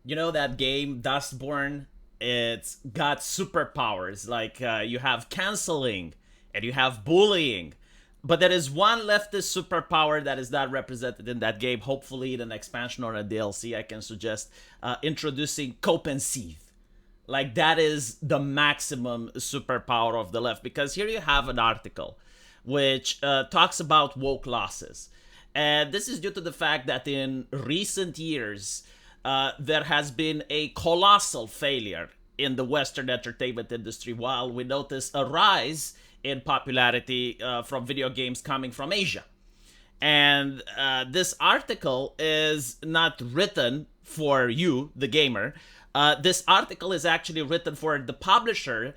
You know that game Dustborn? It's got superpowers. Like you have canceling and you have bullying. But there is one leftist superpower that is not represented in that game. Hopefully, in an expansion or a DLC, I can suggest introducing cope and seethe. Like, that is the maximum superpower of the left. Because here you have an article which talks about woke losses. And this is due to the fact that in recent years, there has been a colossal failure in the Western entertainment industry, while we notice a rise in popularity from video games coming from Asia. And this article is not written for you, the gamer. This article is actually written for the publisher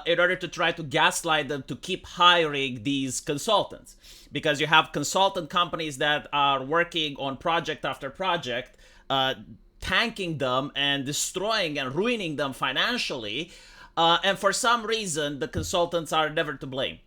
in order to try to gaslight them to keep hiring these consultants. Because you have consultant companies that are working on project after project, tanking them and destroying and ruining them financially. And for some reason, the consultants are never to blame.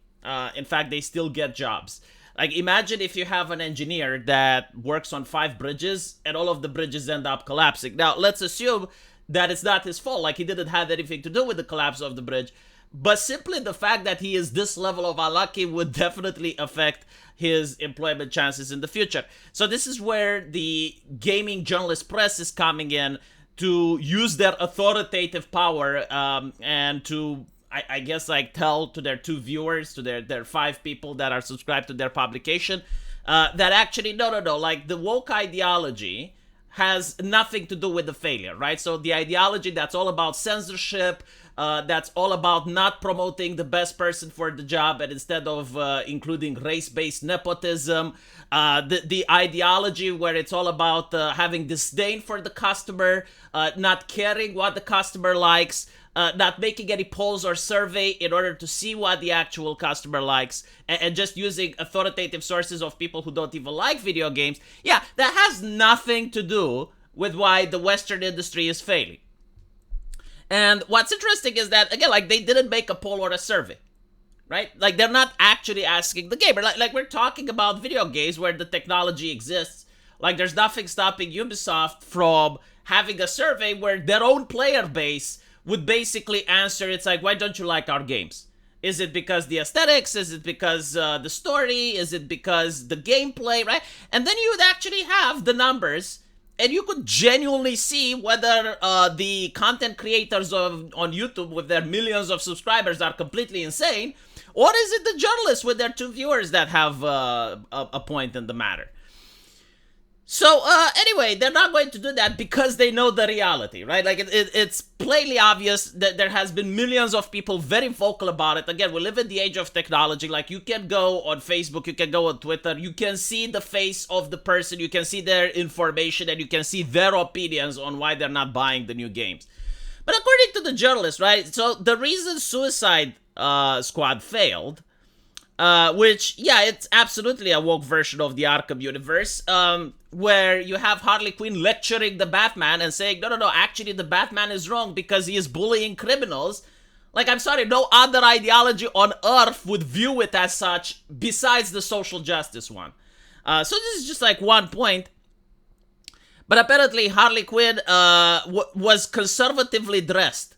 In fact, they still get jobs. Like, imagine if you have an engineer that works on 5 bridges and all of the bridges end up collapsing. Now, let's assume that it's not his fault. Like, he didn't have anything to do with the collapse of the bridge. But simply the fact that he is this level of unlucky would definitely affect his employment chances in the future. So this is where the gaming journalist press is coming in to use their authoritative power and to, I guess, like, tell to their 2 viewers, to their 5 people that are subscribed to their publication, that actually, no, like, the woke ideology has nothing to do with the failure, right? So the ideology that's all about censorship, that's all about not promoting the best person for the job, and instead of including race-based nepotism, the ideology where it's all about having disdain for the customer, not caring what the customer likes, not making any polls or survey in order to see what the actual customer likes, and just using authoritative sources of people who don't even like video games. Yeah, that has nothing to do with why the Western industry is failing. And what's interesting is that, again, like, they didn't make a poll or a survey, right? Like, they're not actually asking the gamer. Like we're talking about video games where the technology exists. Like, there's nothing stopping Ubisoft from having a survey where their own player base would basically answer. It's like, why don't you like our games? Is it because the aesthetics? Is it because the story? Is it because the gameplay, right? And then you would actually have the numbers, and you could genuinely see whether the content creators on YouTube with their millions of subscribers are completely insane, or is it the journalists with their 2 viewers that have a point in the matter. So, anyway, they're not going to do that because they know the reality, right? Like, it's plainly obvious that there has been millions of people very vocal about it. Again, we live in the age of technology. Like, you can go on Facebook, you can go on Twitter, you can see the face of the person, you can see their information, and you can see their opinions on why they're not buying the new games. But according to the journalist, right, so the reason Suicide Squad failed, which, yeah, it's absolutely a woke version of the Arkham universe, where you have Harley Quinn lecturing the Batman and saying, no, actually the Batman is wrong because he is bullying criminals. Like, I'm sorry, no other ideology on Earth would view it as such besides the social justice one. So this is just like one point. But apparently Harley Quinn was conservatively dressed.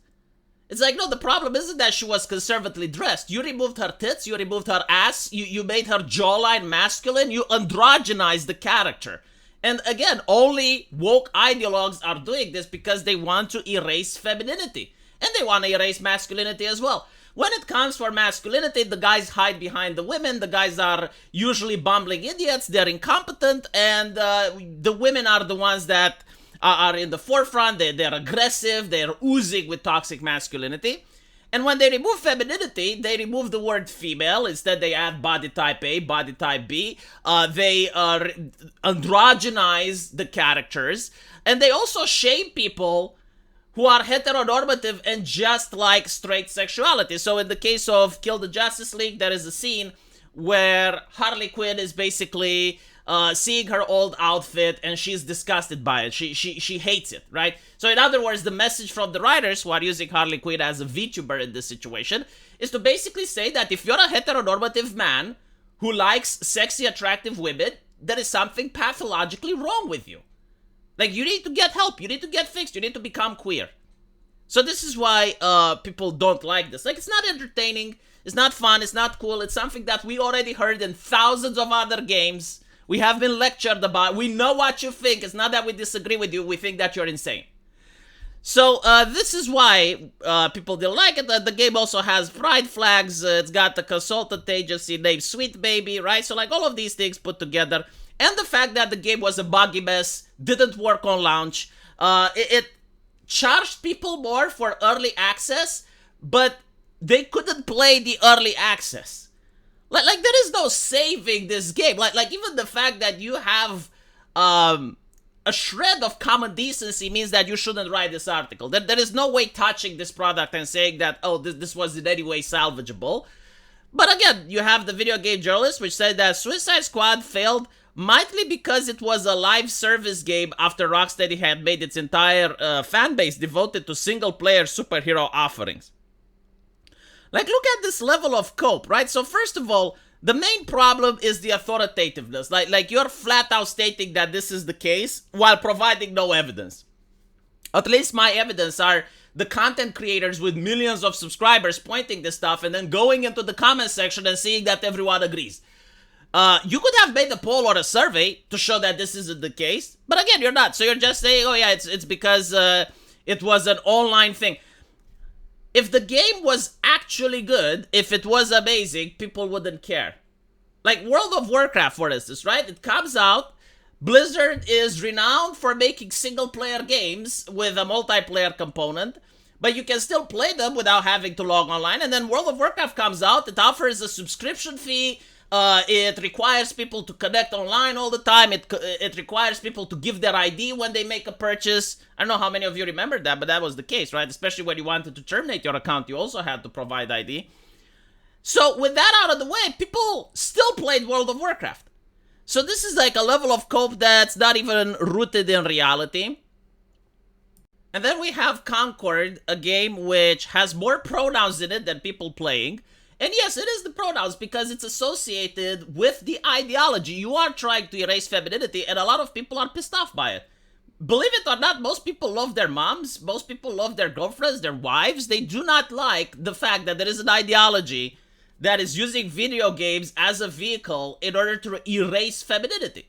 It's like, no, the problem isn't that she was conservatively dressed. You removed her tits, you removed her ass, you made her jawline masculine, you androgenized the character. And again, only woke ideologues are doing this because they want to erase femininity. And they want to erase masculinity as well. When it comes for masculinity, the guys hide behind the women, the guys are usually bumbling idiots, they're incompetent, and the women are the ones that are in the forefront. They're aggressive, they're oozing with toxic masculinity. And when they remove femininity, they remove the word female. Instead, they add body type A, body type B. They androgenize the characters. And they also shame people who are heteronormative and just like straight sexuality. So in the case of Kill the Justice League, there is a scene where Harley Quinn is basically seeing her old outfit and she's disgusted by it. She hates it, right? So in other words, the message from the writers who are using Harley Quinn as a VTuber in this situation is to basically say that if you're a heteronormative man who likes sexy, attractive women, there is something pathologically wrong with you. Like, you need to get help. You need to get fixed. You need to become queer. So this is why people don't like this. Like, it's not entertaining. It's not fun. It's not cool. It's something that we already heard in thousands of other games. We have been lectured about. We know what you think. It's not that we disagree with you. We think that you're insane. So this is why people didn't like it. The game also has pride flags. It's got the consultant agency named Sweet Baby, right? So like all of these things put together. And the fact that the game was a buggy mess, didn't work on launch. It charged people more for early access, but they couldn't play the early access. Like there is no saving this game. Like even the fact that you have a shred of common decency means that you shouldn't write this article. There is no way touching this product and saying that, oh, this was in any way salvageable. But again, you have the video game journalist, which said that Suicide Squad failed mightly because it was a live service game after Rocksteady had made its entire fan base devoted to single-player superhero offerings. Like, look at this level of cope, right? So first of all, the main problem is the authoritativeness. Like you're flat out stating that this is the case while providing no evidence. At least my evidence are the content creators with millions of subscribers pointing this stuff and then going into the comment section and seeing that everyone agrees. You could have made a poll or a survey to show that this isn't the case, but again, you're not. So you're just saying, oh yeah, it's because it was an online thing. If the game was actually good, if it was amazing, people wouldn't care. Like World of Warcraft, for instance, right? It comes out, Blizzard is renowned for making single-player games with a multiplayer component, but you can still play them without having to log online. And then World of Warcraft comes out, it offers a subscription fee, it requires people to connect online all the time, it requires people to give their ID when they make a purchase. I don't know how many of you remember that, but that was the case, right? Especially when you wanted to terminate your account, you also had to provide ID. So with that out of the way, people still played World of Warcraft. So this is like a level of cope that's not even rooted in reality. And then we have Concord, a game which has more pronouns in it than people playing. And yes, it is the pronouns because it's associated with the ideology. You are trying to erase femininity, and a lot of people are pissed off by it. Believe it or not, most people love their moms, most people love their girlfriends, their wives. They do not like the fact that there is an ideology that is using video games as a vehicle in order to erase femininity.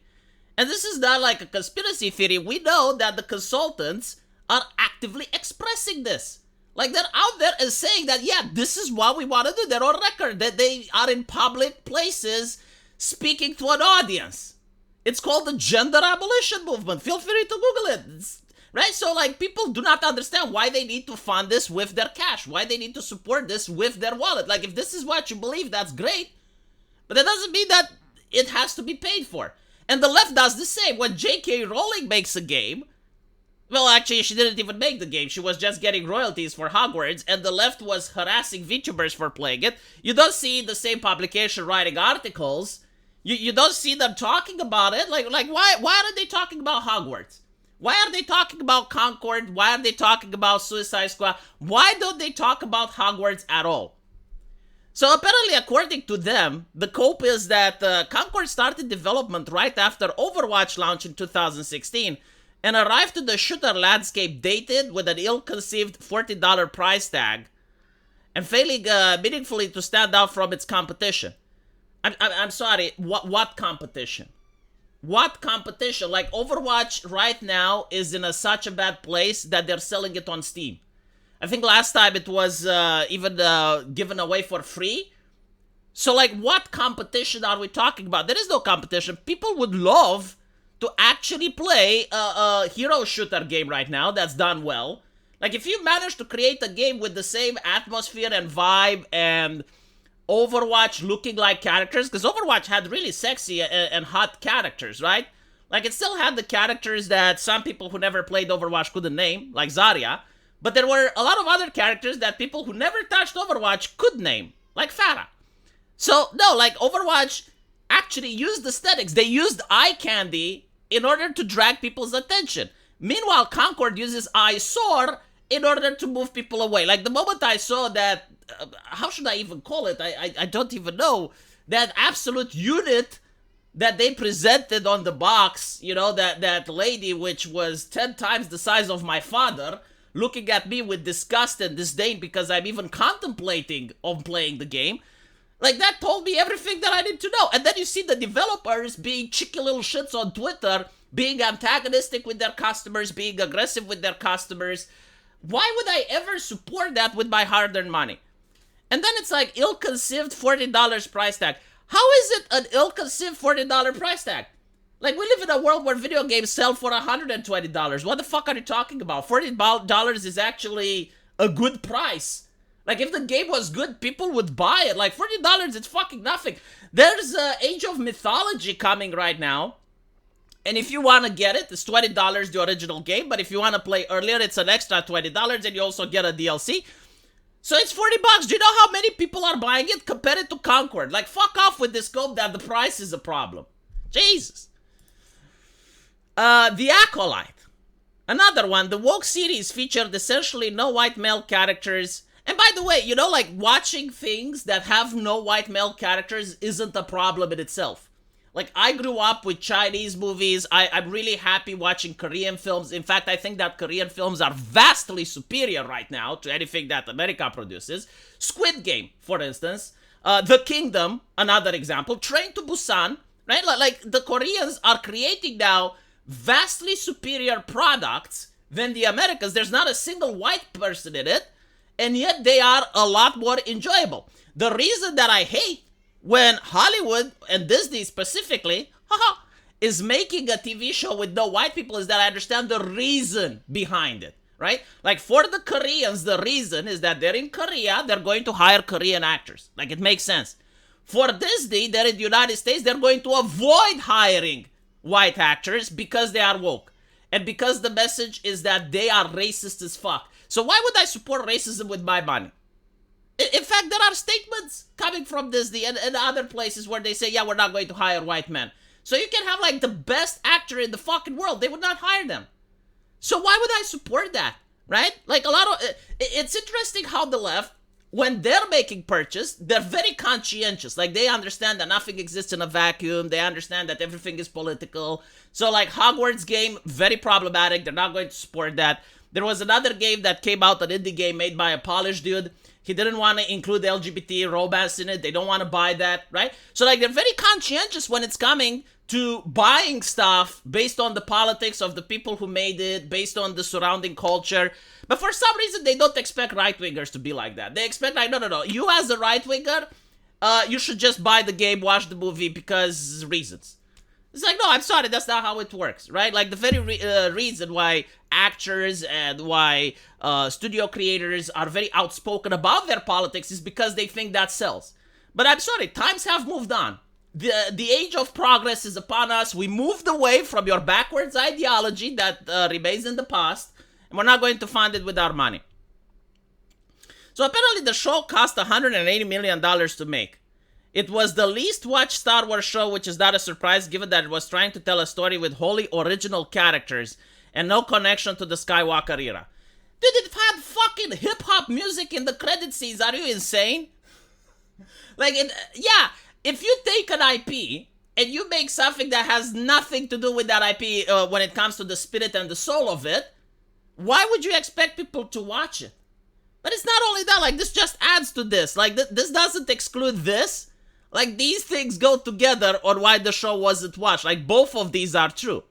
And this is not like a conspiracy theory. We know that the consultants are actively expressing this. Like, they're out there and saying that, yeah, this is what we want to do. They're on record, that they are in public places speaking to an audience. It's called the gender abolition movement. Feel free to Google it. Right? So, like, people do not understand why they need to fund this with their cash, why they need to support this with their wallet. Like, if this is what you believe, that's great. But that doesn't mean that it has to be paid for. And the left does the same. When J.K. Rowling makes a game, well, actually, she didn't even make the game. She was just getting royalties for Hogwarts, and the left was harassing VTubers for playing it. You don't see the same publication writing articles. You don't see them talking about it. Like why are they talking about Hogwarts? Why are they talking about Concord? Why are they talking about Suicide Squad? Why don't they talk about Hogwarts at all? So apparently, according to them, the cope is that Concord started development right after Overwatch launched in 2016, and arrived to the shooter landscape dated with an ill-conceived $40 price tag, and failing meaningfully to stand out from its competition. I'm sorry, what competition? What competition? Like, Overwatch right now is in such a bad place that they're selling it on Steam. I think last time it was even given away for free. So, like, what competition are we talking about? There is no competition. People would love to actually play a hero shooter game right now that's done well. Like, if you manage to create a game with the same atmosphere and vibe and Overwatch looking like characters, because Overwatch had really sexy and hot characters, right? Like, it still had the characters that some people who never played Overwatch couldn't name, like Zarya, but there were a lot of other characters that people who never touched Overwatch could name, like Pharah. So, no, like, Overwatch actually used aesthetics. They used eye candy in order to drag people's attention. Meanwhile, Concord uses eyesore in order to move people away. Like, the moment I saw that, how should I even call it? I don't even know. That absolute unit that they presented on the box, you know, that lady, which was 10 times the size of my father, looking at me with disgust and disdain because I'm even contemplating on playing the game. Like, that told me everything that I need to know. And then you see the developers being cheeky little shits on Twitter, being antagonistic with their customers, being aggressive with their customers. Why would I ever support that with my hard-earned money? And then it's like, ill-conceived $40 price tag. How is it an ill-conceived $40 price tag? Like, we live in a world where video games sell for $120. What the fuck are you talking about? $40 is actually a good price. Like, if the game was good, people would buy it. Like, $40, it's fucking nothing. There's Age of Mythology coming right now. And if you want to get it, it's $20, the original game. But if you want to play earlier, it's an extra $20. And you also get a DLC. So it's $40. Do you know how many people are buying it? Compare it to Concord. Like, fuck off with this scope that the price is a problem. Jesus. The Acolyte. Another one. The Woke series featured essentially no white male characters. And by the way, you know, like, watching things that have no white male characters isn't a problem in itself. Like, I grew up with Chinese movies. I'm really happy watching Korean films. In fact, I think that Korean films are vastly superior right now to anything that America produces. Squid Game, for instance. The Kingdom, another example. Train to Busan, right? Like, the Koreans are creating now vastly superior products than the Americans. There's not a single white person in it. And yet they are a lot more enjoyable. The reason that I hate when Hollywood, and Disney specifically, is making a TV show with no white people is that I understand the reason behind it, right? Like, for the Koreans, the reason is that they're in Korea, they're going to hire Korean actors. Like, it makes sense. For Disney, they're in the United States, they're going to avoid hiring white actors because they are woke. And because the message is that they are racist as fuck. So why would I support racism with my money? In fact, there are statements coming from Disney and other places where they say, yeah, we're not going to hire white men. So you can have, like, the best actor in the fucking world. They would not hire them. So why would I support that, right? Like, a lot of... It's interesting how the left, when they're making purchase, they're very conscientious. Like, they understand that nothing exists in a vacuum. They understand that everything is political. So, like, Hogwarts game, very problematic. They're not going to support that. There was another game that came out, an indie game made by a Polish dude. He didn't want to include LGBT romance in it. They don't want to buy that, right? So, like, they're very conscientious when it's coming to buying stuff based on the politics of the people who made it, based on the surrounding culture. But for some reason, they don't expect right-wingers to be like that. They expect, like, no. You as a right-winger, you should just buy the game, watch the movie because reasons. It's like, no, I'm sorry, that's not how it works, right? Like, the very reason why actors and why studio creators are very outspoken about their politics is because they think that sells. But I'm sorry, times have moved on. The age of progress is upon us. We moved away from your backwards ideology that remains in the past, and we're not going to fund it with our money. So apparently the show cost $180 million to make. It was the least watched Star Wars show, which is not a surprise given that it was trying to tell a story with wholly original characters and no connection to the Skywalker era. Dude, it had fucking hip-hop music in the credit scenes. Are you insane? Like, yeah, if you take an IP and you make something that has nothing to do with that IP when it comes to the spirit and the soul of it, why would you expect people to watch it? But it's not only that, like, this just adds to this. Like, this doesn't exclude this. Like, these things go together on why the show wasn't watched. Like, both of these are true.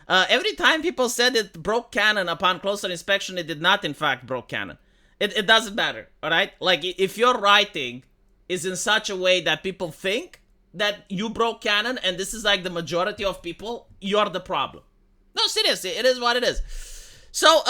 Every time people said it broke canon, upon closer inspection, it did not, in fact, broke canon. It doesn't matter, alright? Like, if your writing is in such a way that people think that you broke canon, and this is, like, the majority of people, you're the problem. No, seriously, it is what it is. So,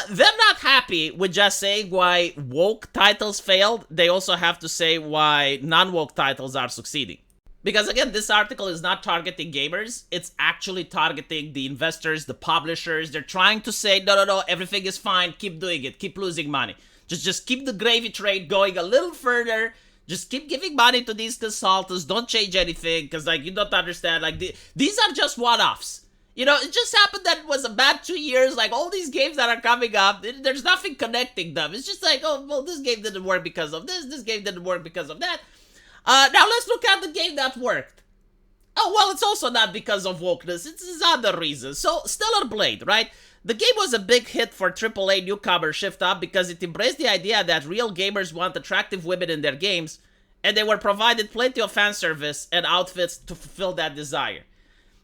they're not happy with just saying why woke titles failed. They also have to say why non-woke titles are succeeding. Because, again, this article is not targeting gamers. It's actually targeting the investors, the publishers. They're trying to say, no, everything is fine. Keep doing it. Keep losing money. Just keep the gravy train going a little further. Just keep giving money to these consultants. Don't change anything. Because, like, you don't understand. Like, these are just one-offs. You know, it just happened that it was a bad 2 years. Like, all these games that are coming up, there's nothing connecting them. It's just like, oh, well, this game didn't work because of this. This game didn't work because of that. Now, let's look at the game that worked. Oh, well, it's also not because of wokeness. It's other reasons. So, Stellar Blade, right? The game was a big hit for AAA newcomer Shift Up because it embraced the idea that real gamers want attractive women in their games, and they were provided plenty of fan service and outfits to fulfill that desire.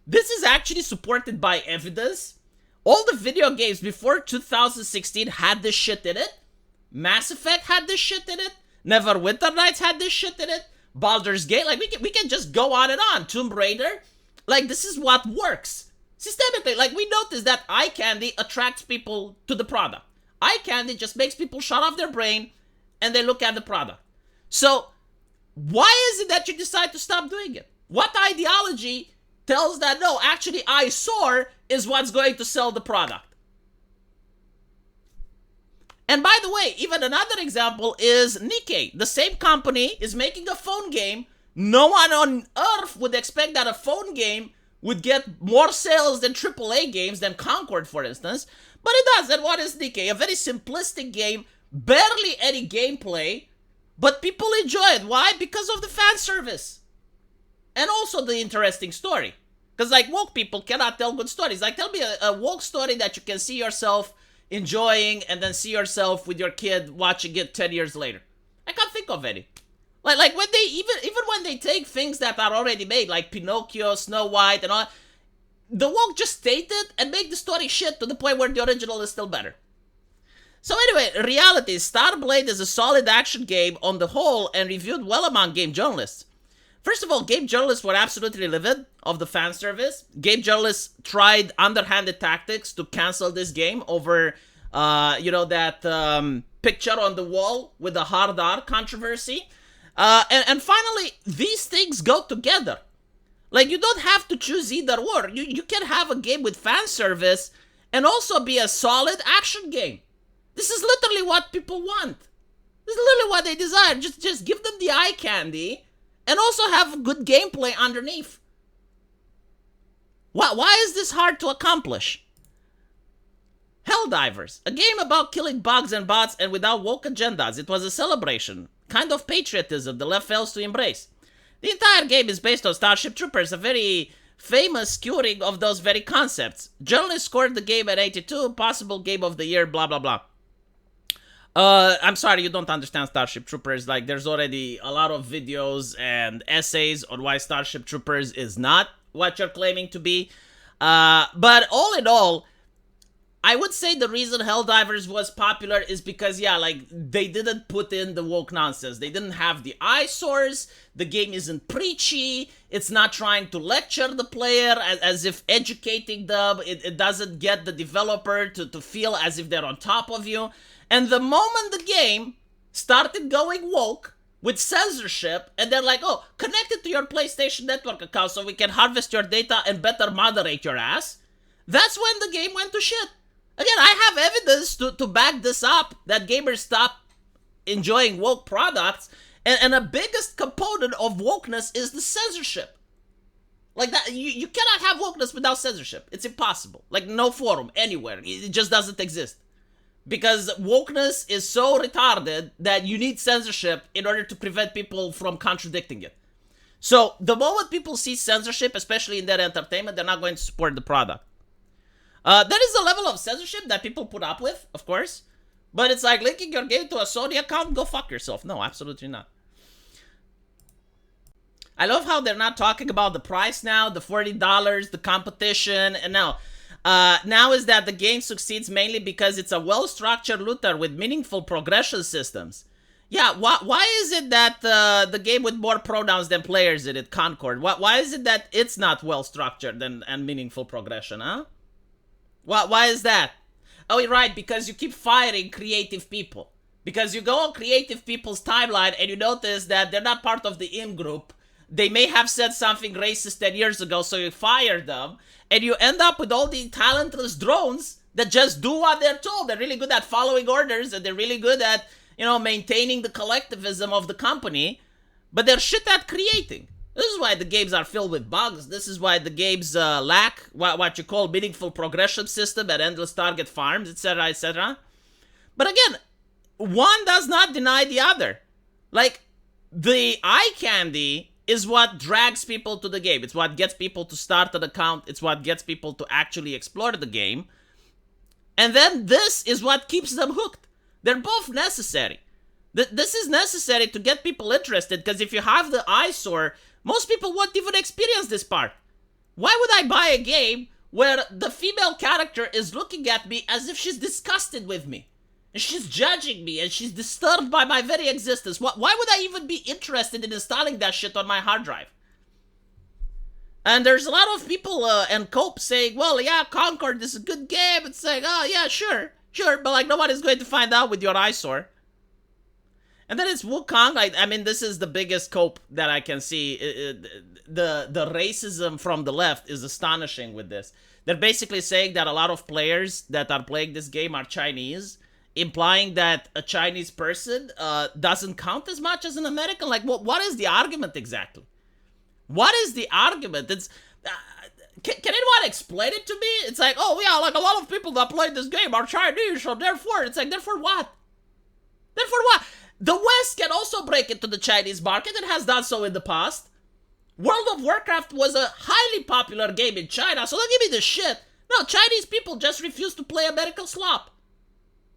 This is actually supported by evidence. All the video games before 2016 had this shit in it. Mass Effect had this shit in it. Neverwinter Nights had this shit in it. Baldur's Gate, like, we can just go on and on. Tomb Raider, like, this is what works. Systemically, like, we notice that eye candy attracts people to the product. Eye candy just makes people shut off their brain and they look at the product. So, why is it that you decide to stop doing it? What ideology tells that, no, actually, eyesore is what's going to sell the product? And by the way, even another example is Nikkei. The same company is making a phone game. No one on earth would expect that a phone game would get more sales than AAA games, than Concord, for instance. But it does. And what is Nikkei? A very simplistic game, barely any gameplay, but people enjoy it. Why? Because of the fan service. And also the interesting story. Because, like, woke people cannot tell good stories. Like, tell me a woke story that you can see yourself enjoying and then see yourself with your kid watching it 10 years later. I can't think of any. Like when they, even when they take things that are already made, like Pinocchio, Snow White, and all, the woke just take it and make the story shit to the point where the original is still better. So anyway, reality, Starblade is a solid action game on the whole and reviewed well among game journalists. First of all, game journalists were absolutely livid of the fan service. Game journalists tried underhanded tactics to cancel this game over, that picture on the wall with the hard R controversy. And finally, these things go together. Like, you don't have to choose either or. You can have a game with fan service and also be a solid action game. This is literally what people want. This is literally what they desire. Just give them the eye candy and also have good gameplay underneath. Why is this hard to accomplish? Helldivers, a game about killing bugs and bots and without woke agendas. It was a celebration, kind of patriotism the left fails to embrace. The entire game is based on Starship Troopers, a very famous skewering of those very concepts. Journalists scored the game at 82, possible game of the year, blah blah blah. I'm sorry, you don't understand Starship Troopers. Like, there's already a lot of videos and essays on why Starship Troopers is not what you're claiming to be. But all in all, I would say the reason Helldivers was popular is because, yeah, like, they didn't put in the woke nonsense. They didn't have the eyesores. The game isn't preachy. It's not trying to lecture the player as if educating them. It doesn't get the developer to feel as if they're on top of you. And the moment the game started going woke with censorship, and they're like, oh, connect it to your PlayStation Network account so we can harvest your data and better moderate your ass, that's when the game went to shit. Again, I have evidence to back this up, that gamers stop enjoying woke products, and the biggest component of wokeness is the censorship. Like, that, you cannot have wokeness without censorship. It's impossible. Like, no forum, anywhere. It just doesn't exist. Because wokeness is so retarded that you need censorship in order to prevent people from contradicting it. So, the moment people see censorship, especially in their entertainment, they're not going to support the product. There is a level of censorship that people put up with, of course. But it's like linking your game to a Sony account, go fuck yourself. No, absolutely not. I love how they're not talking about the price now, the $40, the competition, and now is that the game succeeds mainly because it's a well-structured looter with meaningful progression systems. Yeah, why is it that the game with more pronouns than players in it, Concord, why is it that it's not well-structured and meaningful progression, huh? Why is that? Oh, right, because you keep firing creative people. Because you go on creative people's timeline and you notice that they're not part of the in-group. They may have said something racist 10 years ago, so you fire them. And you end up with all these talentless drones that just do what they're told. They're really good at following orders, and they're really good at, maintaining the collectivism of the company. But they're shit at creating. This is why the games are filled with bugs. This is why the games lack what you call meaningful progression system and endless target farms, etc., etc. But again, one does not deny the other. Like, the eye candy is what drags people to the game. It's what gets people to start an account. It's what gets people to actually explore the game. And then this is what keeps them hooked. They're both necessary. This is necessary to get people interested, because if you have the eyesore, most people won't even experience this part. Why would I buy a game where the female character is looking at me as if she's disgusted with me? And she's judging me, and she's disturbed by my very existence. Why would I even be interested in installing that shit on my hard drive? And there's a lot of people and Cope saying, well, yeah, Concord is a good game. It's like, oh, yeah, sure, but like nobody's going to find out with your eyesore. And then it's Wukong. I mean, this is the biggest Cope that I can see. The racism from the left is astonishing with this. They're basically saying that a lot of players that are playing this game are Chinese, implying that a Chinese person doesn't count as much as an American. Like, what is the argument exactly? What is the argument? It's can anyone explain it to me? It's like, oh yeah, like a lot of people that play this game are Chinese, so therefore, it's like, therefore what? Therefore what? The West can also break into the Chinese market and has done so in the past. World of Warcraft was a highly popular game in China, so don't give me this shit. No, Chinese people just refuse to play American slop.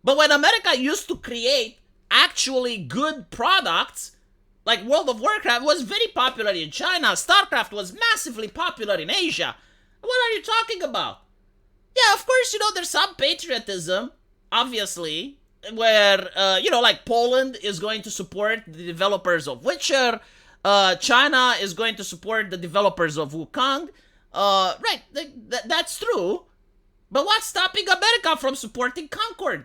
But when America used to create actually good products, like World of Warcraft was very popular in China, StarCraft was massively popular in Asia. What are you talking about? Yeah, of course, there's some patriotism, obviously, where, like Poland is going to support the developers of Witcher, China is going to support the developers of Wukong. Right, that's true. But what's stopping America from supporting Concord?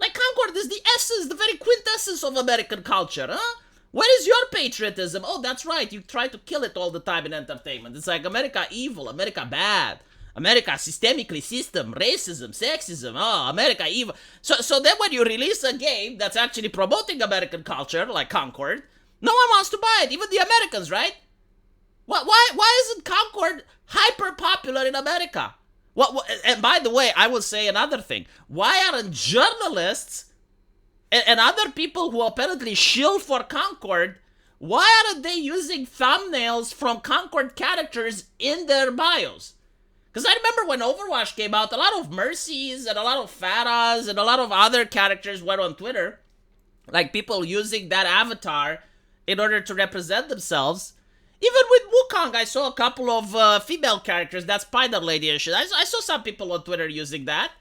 Like, Concord is the essence, the very quintessence of American culture, huh? Where is your patriotism? Oh, that's right, you try to kill it all the time in entertainment. It's like, America evil, America bad. America systemically system, racism, sexism, oh, America evil. So then when you release a game that's actually promoting American culture, like Concord, no one wants to buy it, even the Americans, right? Why isn't Concord hyper popular in America? And by the way, I will say another thing. Why aren't journalists and other people who apparently shill for Concord, why aren't they using thumbnails from Concord characters in their bios? Because I remember when Overwatch came out, a lot of Mercies and a lot of Pharahs and a lot of other characters were on Twitter. Like, people using that avatar in order to represent themselves. Even with Wukong, I saw a couple of female characters, that Spider Lady and shit. I saw some people on Twitter using that.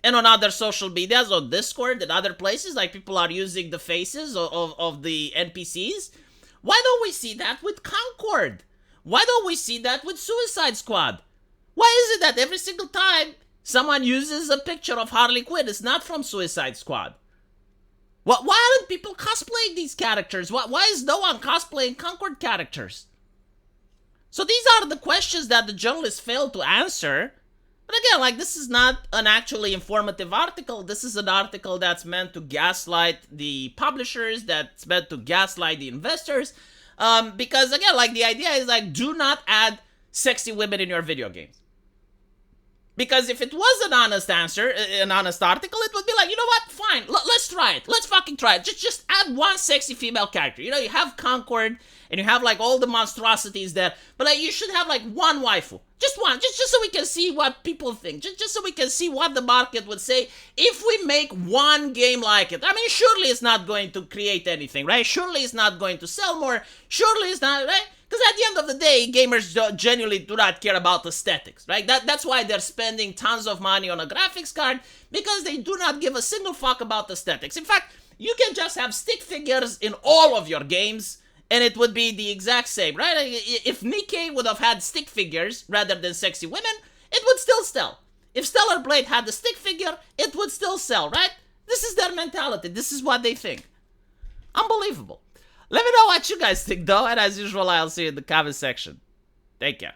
And on other social medias, on Discord and other places, like, people are using the faces of the NPCs. Why don't we see that with Concord? Why don't we see that with Suicide Squad? Why is it that every single time someone uses a picture of Harley Quinn, it's not from Suicide Squad? Why aren't people cosplaying these characters? Why is no one cosplaying Concord characters? So these are the questions that the journalists failed to answer. But again, like, this is not an actually informative article. This is an article that's meant to gaslight the publishers, that's meant to gaslight the investors. Because again, like, the idea is, like, do not add sexy women in your video games. Because if it was an honest answer, an honest article, it would be like, you know what, fine, let's try it. Let's fucking try it. Just add one sexy female character. You have Concord, and you have, like, all the monstrosities there, but, like, you should have, like, one waifu. Just one, just so we can see what people think. Just so we can see what the market would say if we make one game like it. I mean, surely it's not going to create anything, right? Surely it's not going to sell more. Surely it's not, right? Because at the end of the day, gamers genuinely do not care about aesthetics, right? That's why they're spending tons of money on a graphics card, because they do not give a single fuck about aesthetics. In fact, you can just have stick figures in all of your games, and it would be the exact same, right? If Nikkei would have had stick figures rather than sexy women, it would still sell. If Stellar Blade had the stick figure, it would still sell, right? This is their mentality. This is what they think. Unbelievable. Let me know what you guys think, though, and as usual, I'll see you in the comment section. Take care.